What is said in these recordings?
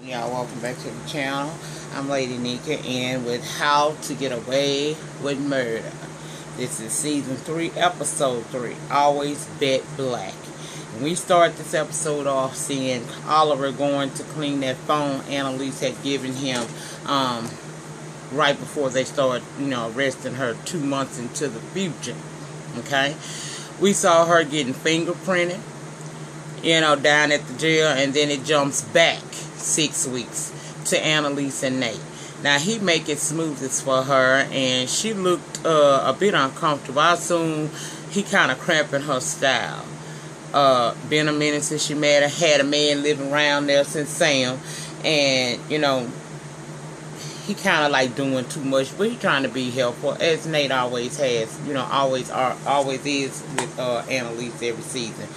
Y'all, welcome back to the channel. I'm Lady Nika, and with How to Get Away with Murder. This is season 3, episode 3. Always Bet Black. And we start this episode off seeing Oliver going to clean that phone Annalise had given him right before they start, arresting her 2 months into the future. Okay, we saw her getting fingerprinted, down at the jail, and then it jumps back 6 weeks to Annalise and Nate. Now, he make it smoothest for her, and she looked a bit uncomfortable. I assume he kind of cramping her style. Been a minute since she had a man living around there since Sam, and, he kind of like doing too much, but he trying to be helpful, as Nate always has, always is with Annalise every season.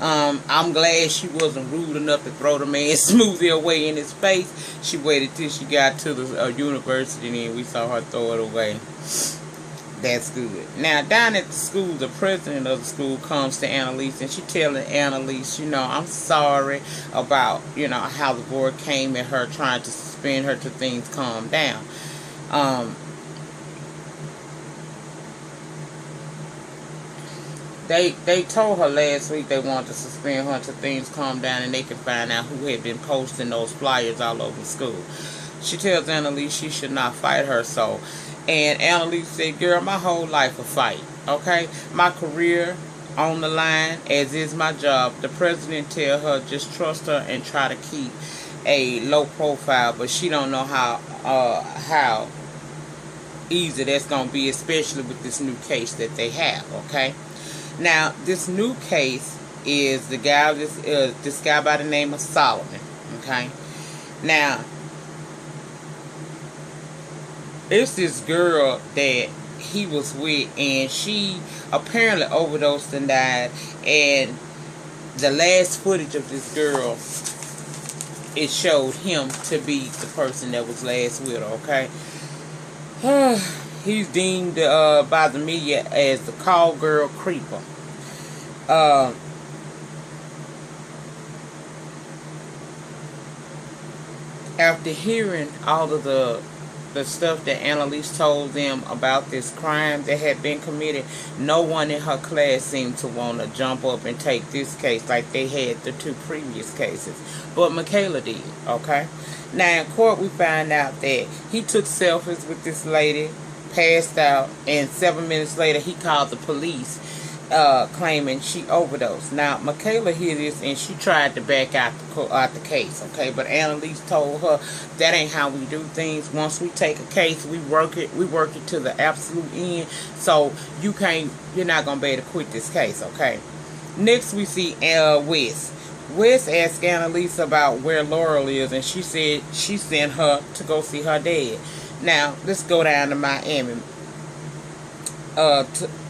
I'm glad she wasn't rude enough to throw the man's smoothie away in his face. She waited till she got to the university, and then we saw her throw it away. That's good. Now, down at the school, the president of the school comes to Annalise, and she telling Annalise, I'm sorry about, how the board came at her, trying to suspend her till things calm down. They told her last week they wanted to suspend her until things calm down and they can find out who had been posting those flyers all over the school. She tells Annalise she should not fight her so. And Annalise said, girl, my whole life a fight, okay? My career on the line, as is my job. The president tell her just trust her and try to keep a low profile, but she don't know how easy that's going to be, especially with this new case that they have, okay? Now, this new case is the guy, this guy by the name of Solomon, okay? Now, it's this girl that he was with, and she apparently overdosed and died, and the last footage of this girl, it showed him to be the person that was last with her, okay? He's deemed by the media as the call girl creeper. After hearing all of the stuff that Annalise told them about this crime that had been committed, no one in her class seemed to want to jump up and take this case like they had the 2 previous cases. But Micaela did, okay? Now, in court, we find out that he took selfies with this lady, passed out, and 7 minutes later, he called the police, claiming she overdosed. Now, Micaela heard this, and she tried to back out the case, okay? But Annalise told her that ain't how we do things. Once we take a case, we work it to the absolute end. So you're not gonna be able to quit this case, okay? Next, we see Wes. Wes asked Annalise about where Laurel is, and she said she sent her to go see her dad. Now, let's go down to Miami.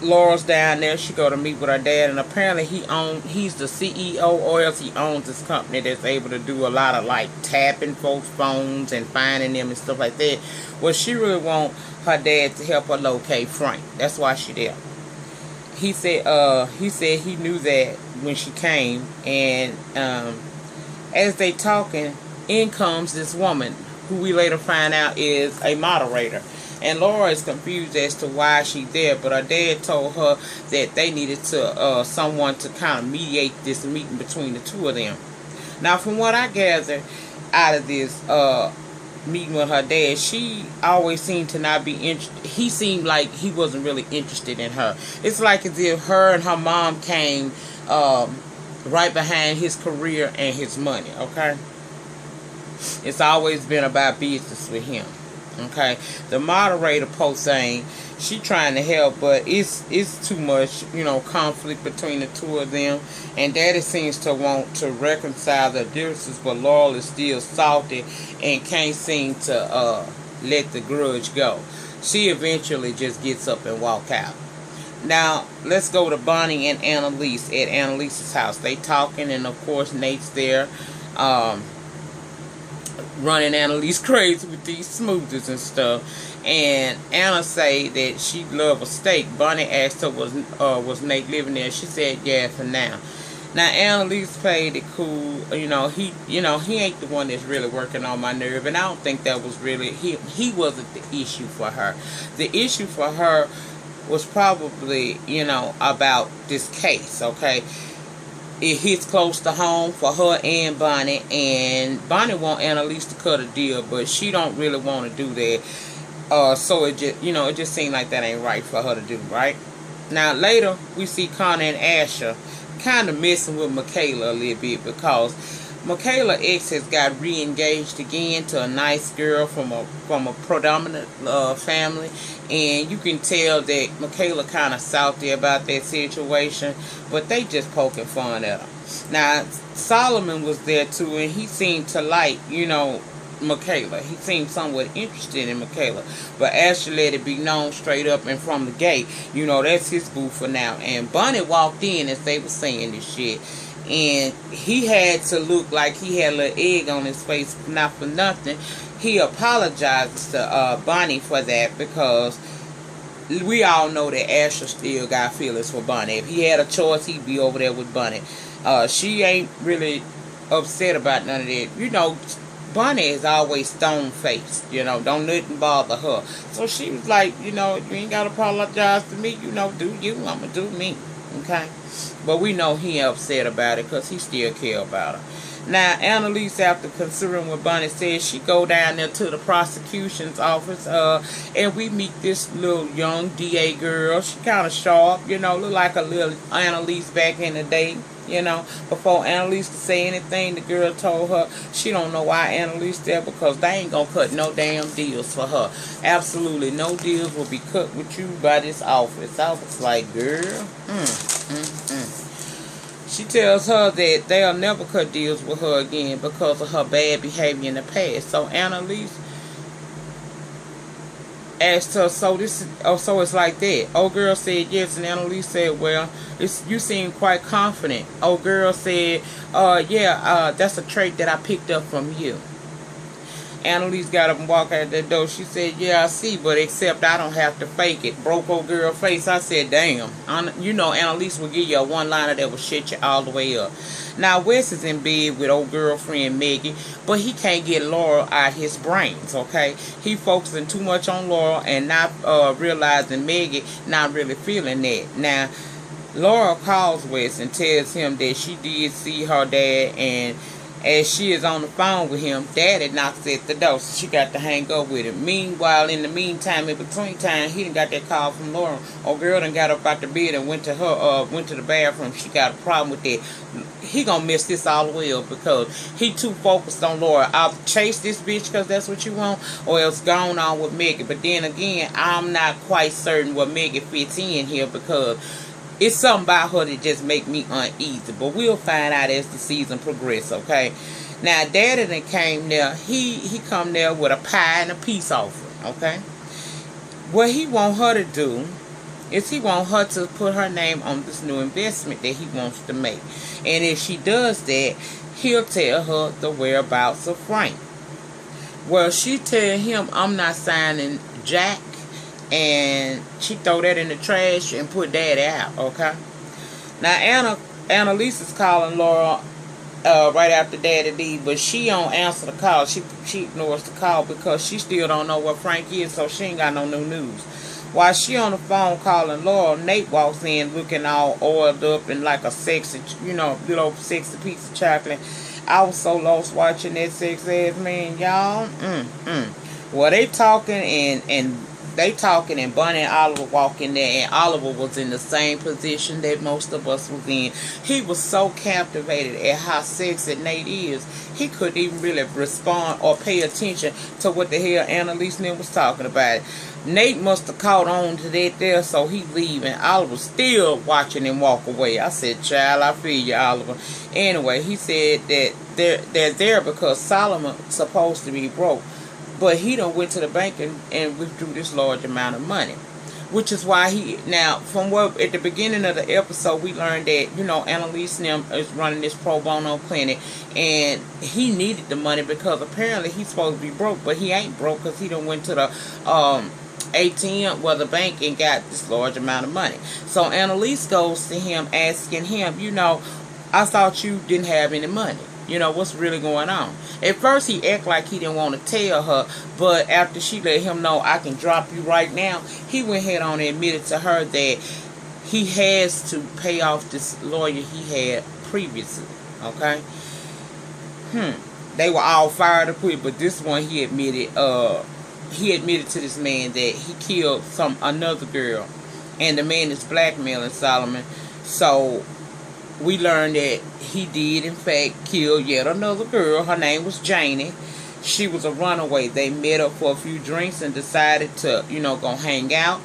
Laurel's down there. She go to meet with her dad, and apparently he's the CEO, or else he owns this company that's able to do a lot of like tapping folks' phones and finding them and stuff like that. Well, she really want her dad to help her locate Frank. That's why she there. He said he knew that when she came, and as they talking, in comes this woman who we later find out is a moderator. And Laura is confused as to why she's there, but her dad told her that they needed to someone to kind of mediate this meeting between the 2 of them. Now, from what I gathered out of this meeting with her dad, she always seemed to not be interested. He seemed like he wasn't really interested in her. It's like as if her and her mom came right behind his career and his money, okay? It's always been about business with him. Okay, the moderator post saying she trying to help, but it's too much, conflict between the 2 of them, and Daddy seems to want to reconcile the differences, but Laurel is still salty and can't seem to let the grudge go. She eventually just gets up and walk out. Now, let's go to Bonnie and Annalise at Annalise's house. They talking, and of course Nate's there. Running Annalise crazy with these smoothies and stuff, and Anna say that she love a steak. Bonnie asked her was Nate living there. She said yeah for now. Now Annalise played it cool. He ain't the one that's really working on my nerve, and I don't think that was really he wasn't the issue for her. The issue for her was probably, about this case, okay? It hits close to home for her and Bonnie, and Bonnie want Annalise to cut a deal, but she don't really want to do that. So it just, it just seemed like that ain't right for her to do, right? Now later we see Connor and Asher kind of messing with Micaela a little bit, because Micaela ex has got re-engaged again to a nice girl from a predominant family, and you can tell that Micaela kind of salty about that situation, but they just poking fun at her. Now Solomon was there too, and he seemed to like, Micaela. He seemed somewhat interested in Micaela, but Asher let it be known straight up and from the gate, that's his boo for now. And Bunny walked in as they were saying this shit, and he had to look like he had a little egg on his face, not for nothing. He apologizes to Bonnie for that, because we all know that Asher still got feelings for Bonnie. If he had a choice, he'd be over there with Bonnie. She ain't really upset about none of that. Bonnie is always stone-faced, don't nothing bother her. So she was like, you ain't got to apologize to me, do you, I'm going to do me, okay? But we know he ain't upset about it, because he still care about her. Now, Annalise, after considering what Bonnie said, she go down there to the prosecution's office, and we meet this little young DA girl. She kind of sharp, look like a little Annalise back in the day. Before Annalise could say anything, the girl told her she don't know why Annalise there, because they ain't gonna cut no damn deals for her. Absolutely no deals will be cut with you by this office. I was like, girl, She tells her that they'll never cut deals with her again because of her bad behavior in the past. So Annalise asked her, so it's like that. Old girl said yes, and Annalise said, well, you seem quite confident. Old girl said, yeah, that's a trait that I picked up from you. Annalise got up and walked out the door. She said, yeah, I see, but except I don't have to fake it. Broke old girl face. I said, damn. Annalise will give you a one-liner that will shut you all the way up. Now, Wes is in bed with old girlfriend Maggie, but he can't get Laurel out his brains, okay? He focusing too much on Laurel and not realizing Maggie not really feeling that. Now, Laurel calls Wes and tells him that she did see her dad, and as she is on the phone with him, Daddy knocks at the door, so she got to hang up with him. Meanwhile, in the meantime, in between time, he done got that call from Laurel. Old girl done got up out the bed and went to the bathroom. She got a problem with that. He gonna mess this all the way up, because he too focused on Laurel. I'll chase this bitch because that's what you want, or else gone on with Maggie. But then again, I'm not quite certain where Maggie fits in here, because it's something about her that just make me uneasy. But we'll find out as the season progresses, okay? Now, Daddy done came there. He come there with a pie and a peace offering, okay? What he want her to do is he want her to put her name on this new investment that he wants to make. And if she does that, he'll tell her the whereabouts of Frank. Well, she tell him, I'm not signing Jack. And she throw that in the trash and put Daddy out, okay? Now, Annalise is calling Laurel right after Daddy leave, but she don't answer the call. She ignores the call because she still don't know where Frank is, so she ain't got no new news. While she on the phone calling Laurel, Nate walks in looking all oiled up and like a sexy, little sexy piece of chocolate. I was so lost watching that sex ass man, y'all. Well, they talking and Bunny and Oliver walk in there, and Oliver was in the same position that most of us was in. He was so captivated at how sexy Nate is, he couldn't even really respond or pay attention to what the hell Annalise was talking about. Nate must have caught on to that there, so he leaving. Oliver still watching him walk away. I said, child, I feel you, Oliver. Anyway, he said that they're there because Solomon's supposed to be broke. But he done went to the bank and withdrew this large amount of money. Which is why from what at the beginning of the episode, we learned that, Annalise is running this pro bono clinic. And he needed the money because apparently he's supposed to be broke. But he ain't broke because he done went to the ATM, the bank, and got this large amount of money. So Annalise goes to him asking him, I thought you didn't have any money. You know, what's really going on? At first, he acted like he didn't want to tell her, but after she let him know, I can drop you right now, he went ahead on and admitted to her that he has to pay off this lawyer he had previously. Okay? They were all fired up quick, but this one he admitted to this man that he killed another girl, and the man is blackmailing Solomon. So we learned that he did in fact kill yet another girl. Her name was Janie. She was a runaway. They met up for a few drinks and decided to, go hang out.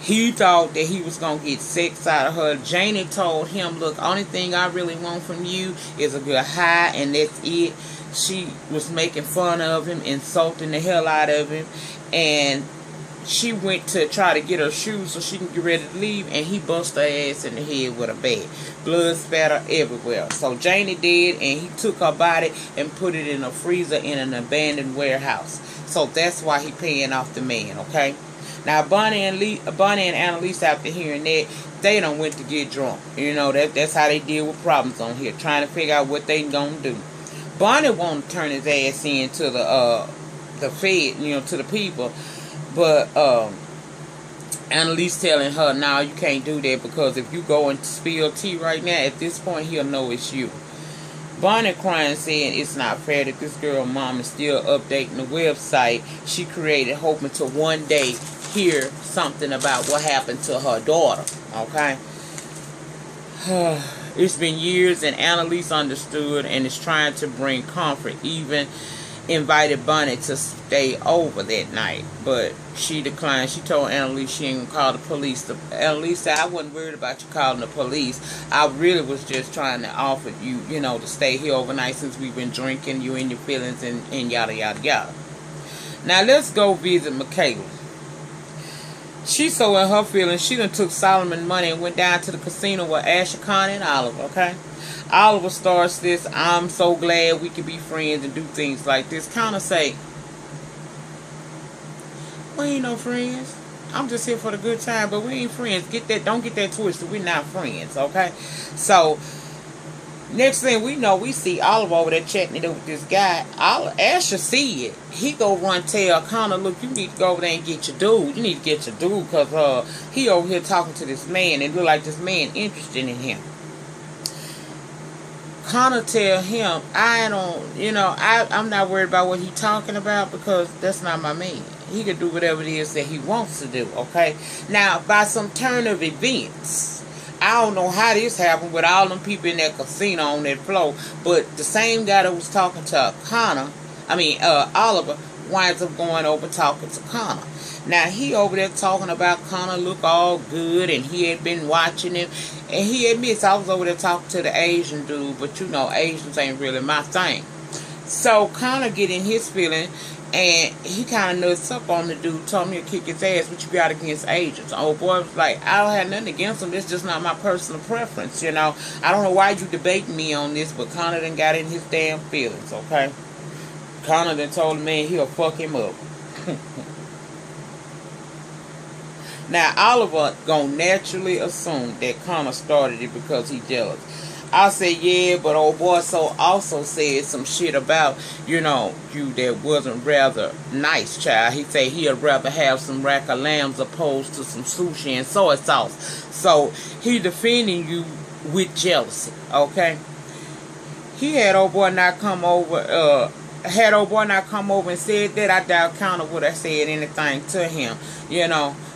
He thought that he was going to get sex out of her. Janie told him, look, only thing I really want from you is a good high, and that's it. She was making fun of him, insulting the hell out of him, and she went to try to get her shoes so she can get ready to leave, and he bust her ass in the head with a bat. Blood spatter everywhere. So Janie did, and he took her body and put it in a freezer in an abandoned warehouse. So that's why he paying off the man, okay? Now Bonnie and Annalise, after hearing that, they done went to get drunk. That's how they deal with problems on here, trying to figure out what they gonna do. Bonnie wanted to turn his ass in to the Fed, to the people. But Annalise telling her, now you can't do that, because if you go and spill tea right now, at this point he'll know it's you. Bonnie crying, saying it's not fair that this girl mom is still updating the website she created, hoping to one day hear something about what happened to her daughter. Okay? It's been years, and Annalise understood and is trying to bring comfort. Even invited Bonnie to stay over that night, but she declined. She told Annalise she ain't gonna call the police. Annalise said, I wasn't worried about you calling the police. I really was just trying to offer you, to stay here overnight since we've been drinking, you and your feelings, and yada, yada, yada. Now, let's go visit Micaela. She so in her feelings, she done took Solomon money and went down to the casino with Asher, Connie, and Oliver, okay? Oliver starts this, I'm so glad we can be friends and do things like this. Kind of say, we ain't no friends. I'm just here for the good time, but we ain't friends. Don't get that twisted. We're not friends, okay? So, next thing we know, we see Oliver over there chatting it up with this guy. Asher see it. He go run tell Connor, look, you need to go over there and get your dude. You need to get your dude, because he over here talking to this man, and look like this man interested in him. Connor tell him, I'm not worried about what he talking about, because that's not my man. He can do whatever it is that he wants to do, okay? Now, by some turn of events, I don't know how this happened with all them people in that casino on that floor, but the same guy that was talking to Oliver, winds up going over talking to Connor. Now, he over there talking about Connor look all good, and he had been watching him, and he admits, I was over there talking to the Asian dude, but Asians ain't really my thing. So Connor get in his feeling, and he kind of nuts up on the dude, told him to kick his ass, what you got against Asians? Old boy was like, I don't have nothing against them, it's just not my personal preference, I don't know why you debating me on this, but Connor done got in his damn feelings, okay? Connor done told the man he'll fuck him up. Now, Oliver gonna naturally assume that Connor started it because he jealous. I say, yeah, but old boy also said some shit about, you that wasn't rather nice, child. He said he'd rather have some rack of lambs opposed to some sushi and soy sauce. So, he defending you with jealousy, okay? He had old boy not come over, and said that, I doubt Connor would have said anything to him,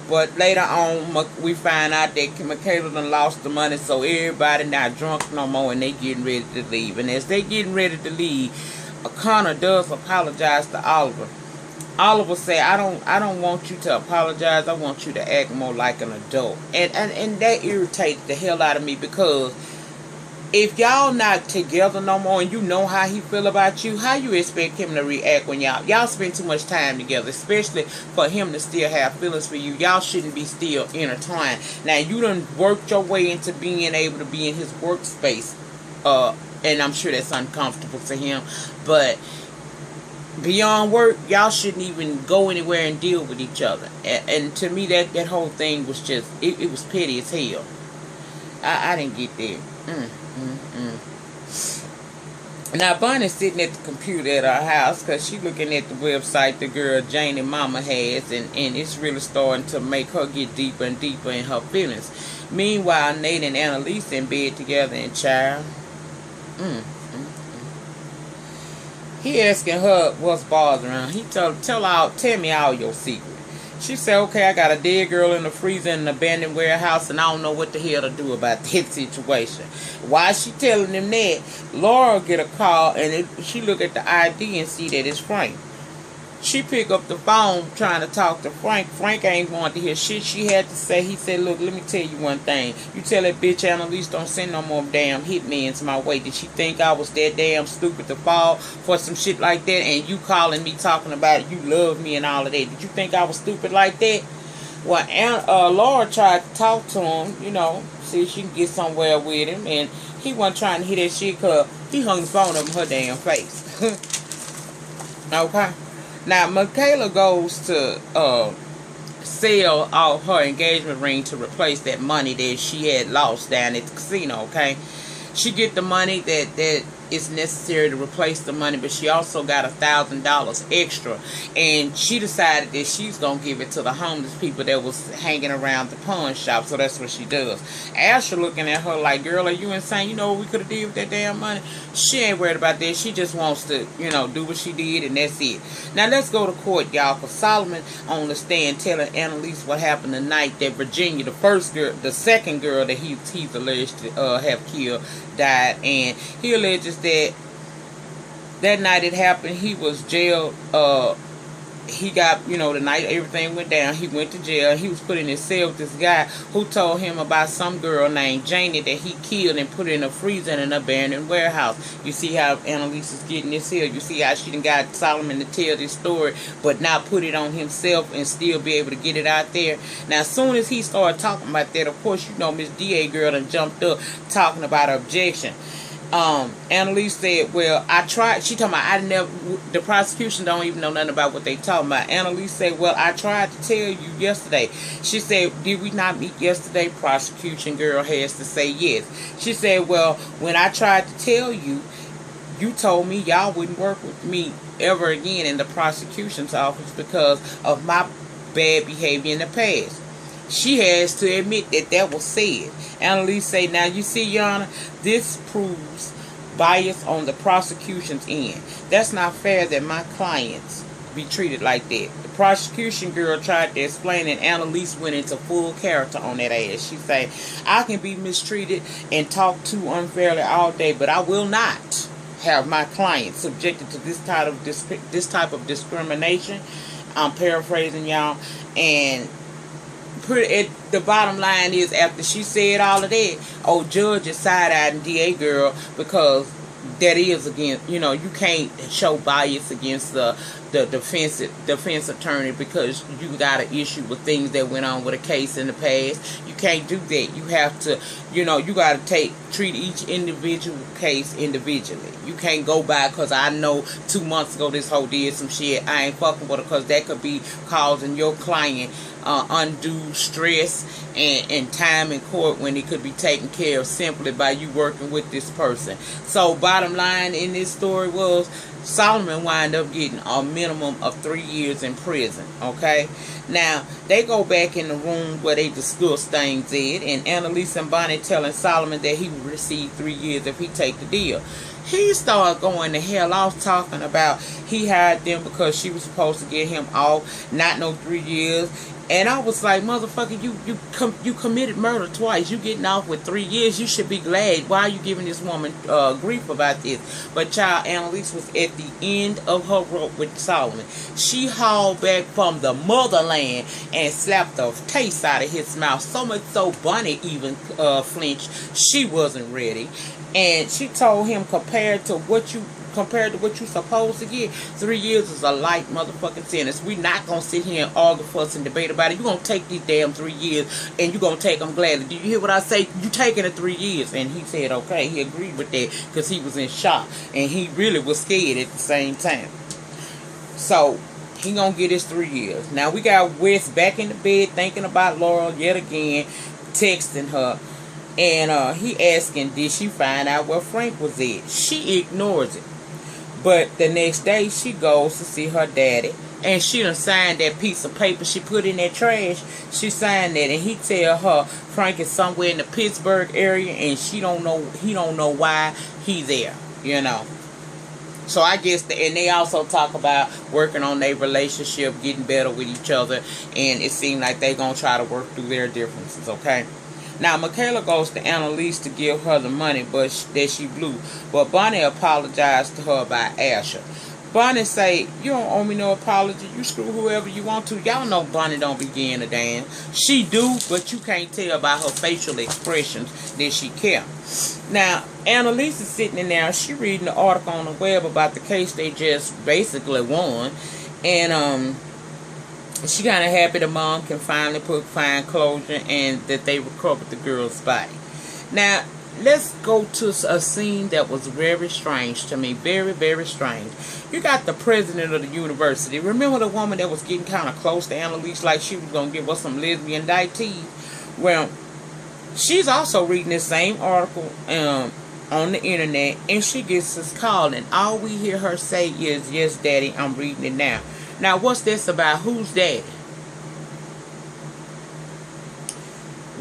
But later on, we find out that Micaela done lost the money, so everybody not drunk no more, and they getting ready to leave. And as they getting ready to leave, Connor does apologize to Oliver. Oliver say, I don't want you to apologize. I want you to act more like an adult. And that irritated the hell out of me, because if y'all not together no more and you know how he feel about you, how you expect him to react when y'all spend too much time together, especially for him to still have feelings for you? Y'all shouldn't be still intertwined. Now, you done worked your way into being able to be in his workspace, and I'm sure that's uncomfortable to him, but beyond work, y'all shouldn't even go anywhere and deal with each other. And to me, that whole thing was just, it was petty as hell. I didn't get that. Now, Bunny's sitting at the computer at her house because she's looking at the website the girl Janie Mama has, and it's really starting to make her get deeper and deeper in her feelings. Meanwhile, Nate and Annalise in bed together, and child, he asking her what's bothering her. He tell me all your secrets. She said, okay, I got a dead girl in the freezer in an abandoned warehouse, and I don't know what the hell to do about that situation. While she telling him that, Laurel get a call, and she look at the ID and see that it's Frank. She pick up the phone trying to talk to Frank. Frank ain't want to hear shit she had to say. He said, look, let me tell you one thing. You tell that bitch Annalise don't send no more damn hitmen my way. Did she think I was that damn stupid to fall for some shit like that? And you calling me talking about you love me and all of that. Did you think I was stupid like that? Well, Laura tried to talk to him, see if she can get somewhere with him. And he wasn't trying to hear that shit because he hung the phone up in her damn face. Okay? Now, Micaela goes to sell all her engagement ring to replace that money that she had lost down at the casino, okay? She get the money that is necessary to replace the money, but she also got $1,000 extra, and she decided that she's gonna give it to the homeless people that was hanging around the pawn shop. So that's what she does. Asher looking at her like, girl, are you insane? You know what we could have did with that damn money? She ain't worried about that. She just wants to, do what she did, and that's it. Now let's go to court, y'all, because Solomon on the stand telling Annalise what happened the night that Virginia, the second girl that he's alleged to have killed, died, and he alleges that night it happened, he was jailed. He got, the night everything went down, he went to jail. He was put in his cell with this guy who told him about some girl named Janie that he killed and put in a freezer in an abandoned warehouse. You see how Annalise is getting this here. You see how she done got Solomon to tell this story, but not put it on himself and still be able to get it out there. Now, as soon as he started talking about that, of course, Miss DA girl done jumped up talking about objection. Annalise said, well, I tried. She talking about, the prosecution don't even know nothing about what they talking about. Annalise said, well, I tried to tell you yesterday. She said, did we not meet yesterday? Prosecution girl has to say yes. She said, well, when I tried to tell you, you told me y'all wouldn't work with me ever again in the prosecution's office because of my bad behavior in the past. She has to admit that was said. Annalise say, now you see, Your Honor, this proves bias on the prosecution's end. That's not fair that my clients be treated like that. The prosecution girl tried to explain, and Annalise went into full character on that ass. She say, I can be mistreated and talked to unfairly all day, but I will not have my clients subjected to this type of discrimination. I'm paraphrasing, y'all, and the bottom line is, after she said all of that, judge is side-eyeing DA girl because that is against, you can't show bias against the defense attorney because you got an issue with things that went on with a case in the past. You can't do that. You have to, you got to treat each individual case individually. You can't go by because I know 2 months ago this hoe did some shit. I ain't fucking with her because that could be causing your client undue stress and time in court when it could be taken care of simply by you working with this person. So bottom line in this story was Solomon wind up getting a minimum of 3 years in prison. Okay, now they go back in the room where they discuss things and Annalise and Bonnie telling Solomon that he will receive 3 years if he take the deal. He started going the hell off talking about he hired them because she was supposed to get him off, not no 3 years. And I was like, motherfucker, you committed murder twice. You getting off with 3 years. You should be glad. Why are you giving this woman grief about this? But child, Annalise was at the end of her rope with Solomon. She hauled back from the motherland and slapped the taste out of his mouth. So much so Bunny even flinched. She wasn't ready. And she told him compared to what you supposed to get, 3 years is a light motherfucking sentence. We not gonna sit here and argue, fuss, and debate about it. You gonna take these damn 3 years, and you gonna take them gladly. Do you hear what I say? You taking the 3 years? And he said, okay. He agreed with that because he was in shock, and he really was scared at the same time. So he gonna get his 3 years. Now we got Wes back in the bed thinking about Laurel yet again, texting her. And he asking, did she find out where Frank was at? She ignores it. But the next day, she goes to see her daddy. And she done signed that piece of paper she put in that trash. She signed that, and he tell her Frank is somewhere in the Pittsburgh area, and he don't know why he's there, you know. So I guess, and they also talk about working on their relationship, getting better with each other, and it seemed like they gonna try to work through their differences, okay? Now, Micaela goes to Annalise to give her the money that she blew, but Bonnie apologized to her about Asher. Bonnie say, you don't owe me no apology. You screw whoever you want to. Y'all know Bonnie don't begin a damn. She do, but you can't tell by her facial expressions that she care. Now, Annalise is sitting in there. She reading the article on the web about the case they just basically won. And she kind of happy the mom can finally find closure and that they recovered the girl's body. Now, let's go to a scene that was very strange to me. Very, very strange. You got the president of the university. Remember the woman that was getting kind of close to Annalise, like she was going to give us some lesbian dieties? Well, she's also reading this same article on the internet, and she gets this call, and all we hear her say is, yes, Daddy, I'm reading it now. Now, what's this about? Who's Daddy?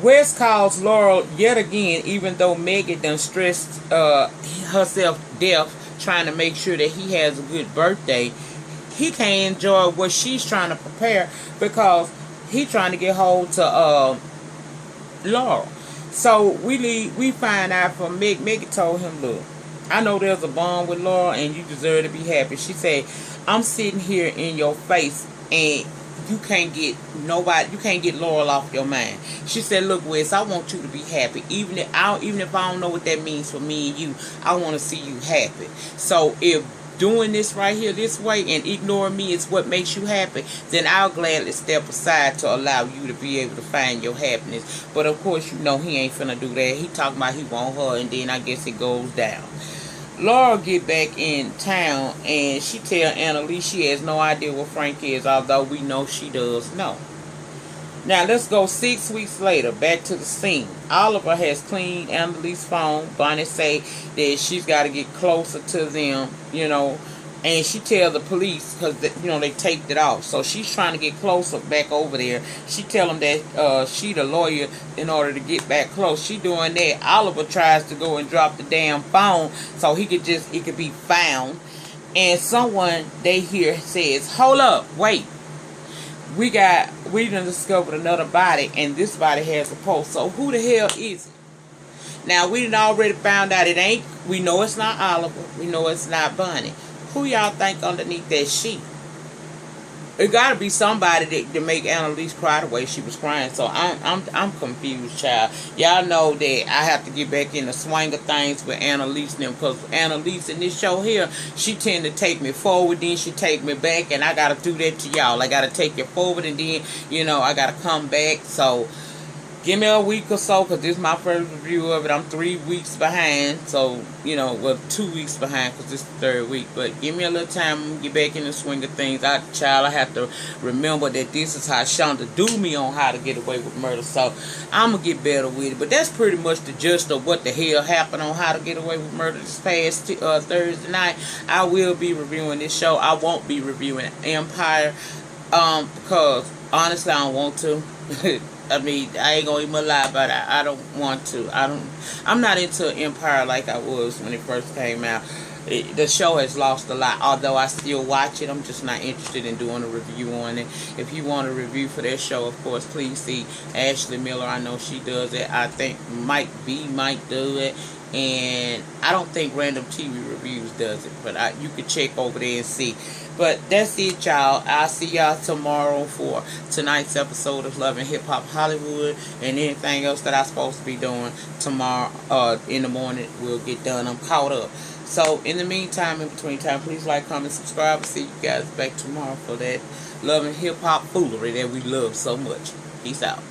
West calls Laurel yet again, even though Megan done stressed herself deaf trying to make sure that he has a good birthday. He can't enjoy what she's trying to prepare because he's trying to get hold to Laurel. So we find out from Meg. Megan told him, look, I know there's a bond with Laurel and you deserve to be happy. She said, I'm sitting here in your face and you can't get Laurel off your mind. She said, look, Wes, I want you to be happy. Even if I don't know what that means for me and you, I want to see you happy. So if doing this right here this way and ignoring me is what makes you happy, then I'll gladly step aside to allow you to be able to find your happiness. But of course, you know he ain't finna do that. He talking about he want her, and then I guess it goes down. Laurel get back in town and she tell Annalise she has no idea what Frank is, although we know she does know. Now let's go 6 weeks later, back to the scene. Oliver has cleaned Annalise's phone. Bonnie say that she's got to get closer to them, you know, and she tell the police because they taped it off. So she's trying to get closer back over there. She tell them that she the lawyer in order to get back close. She doing that. Oliver tries to go and drop the damn phone so it could be found. And someone they hear says, hold up, wait. We done discovered another body, and this body has a pulse. So who the hell is it? Now we done already found out it ain't. We know it's not Oliver. We know it's not Bonnie. Who y'all think underneath that sheet? It gotta be somebody to make Annalise cry the way she was crying. So I'm confused, child. Y'all know that I have to get back in the swing of things with Annalise and them, because Annalise in this show here, she tend to take me forward, then she take me back, and I gotta do that to y'all. I gotta take you forward, and then I gotta come back. So give me a week or so, because this is my first review of it. I'm 3 weeks behind. So, well, 2 weeks behind, because this is the third week. But give me a little time to get back in the swing of things. I have to remember that this is how Shonda do me on How to Get Away with Murder. So, I'm going to get better with it. But that's pretty much the gist of what the hell happened on How to Get Away with Murder this past Thursday night. I will be reviewing this show. I won't be reviewing Empire, because, honestly, I don't want to. I mean, I ain't gonna even lie about it. I don't want to. I'm not into Empire like I was when it first came out. The show has lost a lot. Although I still watch it, I'm just not interested in doing a review on it. If you want a review for that show, of course, please see Ashley Miller. I know she does it. I think might do it. And I don't think Random TV Reviews does it. But you can check over there and see. But that's it, y'all. I'll see y'all tomorrow for tonight's episode of Love and Hip Hop Hollywood. And anything else that I'm supposed to be doing tomorrow in the morning will get done. I'm caught up. So, in the meantime, in between time, please like, comment, subscribe. I'll see you guys back tomorrow for that Love and Hip Hop foolery that we love so much. Peace out.